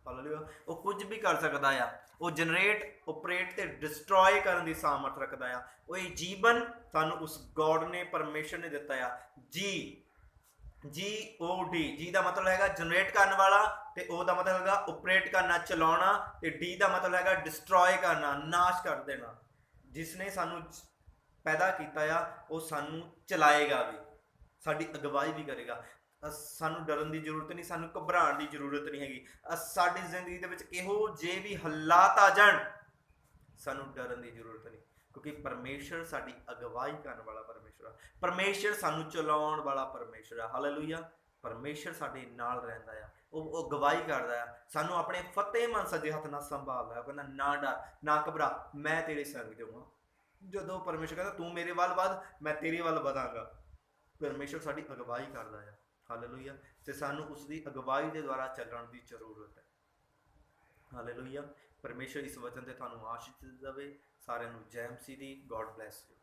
ਹਾਲੇਲੂਇਆ। ਉਹ ਕੁਝ ਵੀ ਕਰ ਸਕਦਾ ਆ। ਉਹ ਜਨਰੇਟ, ਓਪਰੇਟ ਤੇ ਡਿਸਟਰੋਏ ਕਰਨ ਦੀ ਸਾਮਰਥ ਰੱਖਦਾ ਆ। ਉਹ ਇਹ ਜੀਵਨ ਸਾਨੂੰ ਉਸ ਗੋਡ ਨੇ, ਪਰਮੇਸ਼ਰ ਨੇ ਦਿੱਤਾ ਆ। GOD, ਜੀ ਦਾ ਮਤਲਬ ਹੈਗਾ ਜਨਰੇਟ ਕਰਨ ਵਾਲਾ, ਤੇ O ਦਾ ਮਤਲਬ ਹੈਗਾ ਓਪਰੇਟ ਕਰਨਾ, ਚਲਾਉਣਾ, ਤੇ D ਦਾ ਮਤਲਬ ਹੈਗਾ ਡਿਸਟਰੋਏ ਕਰਨਾ, ਨਾਸ਼ ਕਰ ਦੇਣਾ। ਜਿਸ ਨੇ ਸਾਨੂੰ ਪੈਦਾ ਕੀਤਾ ਆ, ਉਹ ਸਾਨੂੰ ਚਲਾਏਗਾ ਵੀ, ਸਾਡੀ ਅਗਵਾਈ ਵੀ ਕਰੇਗਾ। ਸਾਨੂੰ ਡਰਨ ਦੀ ਜ਼ਰੂਰਤ ਨਹੀਂ, ਸਾਨੂੰ ਘਬਰਾਉਣ ਦੀ ਜ਼ਰੂਰਤ ਨਹੀਂ ਹੈਗੀ। ਸਾਡੀ ਜ਼ਿੰਦਗੀ ਦੇ ਵਿੱਚ ਕਿਹੋ ਜਿਹੇ ਵੀ ਹਾਲਾਤ ਆ ਜਾਣ, ਸਾਨੂੰ ਡਰਨ ਦੀ ਜ਼ਰੂਰਤ ਨਹੀਂ, ਕਿਉਂਕਿ ਪਰਮੇਸ਼ਰ ਸਾਡੀ ਅਗਵਾਈ ਕਰਨ ਵਾਲਾ ਪਰਮੇਸ਼ਰ ਆ। ਪਰਮੇਸ਼ਰ ਸਾਨੂੰ ਚਲਾਉਣ ਵਾਲਾ ਪਰਮੇਸ਼ਰ ਆ। ਹਾਲੇਲੂਇਆ। ਪਰਮੇਸ਼ਰ ਸਾਡੇ ਨਾਲ ਰਹਿੰਦਾ ਆ, ਉਹ ਅਗਵਾਈ ਕਰਦਾ ਆ, ਸਾਨੂੰ ਆਪਣੇ ਫਤਿਹਮੰਦ ਸੱਜੇ ਹੱਥ ਨਾਲ ਸੰਭਾਲਦਾ। ਉਹ ਕਹਿੰਦਾ, ਨਾ ਡਰ, ਨਾ ਘਬਰਾ, ਮੈਂ ਤੇਰੇ ਸੰਗ ਜਾਊਂਗਾ। ਜਦੋਂ ਪਰਮੇਸ਼ਰ ਕਹਿੰਦਾ ਤੂੰ ਮੇਰੇ ਵੱਲ ਵਧ, ਮੈਂ ਤੇਰੇ ਵੱਲ ਵਧਾਂਗਾ। ਪਰਮੇਸ਼ਰ ਸਾਡੀ ਅਗਵਾਈ ਕਰਦਾ ਆ। ਹਾਲੇਲੂਇਆ। ਤੇ ਸਾਨੂੰ ਉਸ ਦੀ ਅਗਵਾਈ ਦੇ ਦੁਆਰਾ ਚੱਲਣ ਦੀ ਜ਼ਰੂਰਤ ਹੈ। ਹਾਲੇਲੂਇਆ। ਪਰਮੇਸ਼ਰ ਇਸ ਵਚਨ ਤੇ ਤੁਹਾਨੂੰ ਆਸ਼ੀਸ਼ ਦੇਵੇ। ਸਾਰਿਆਂ ਨੂੰ ਜੈ ਮਸੀਹ ਦੀ। God bless you.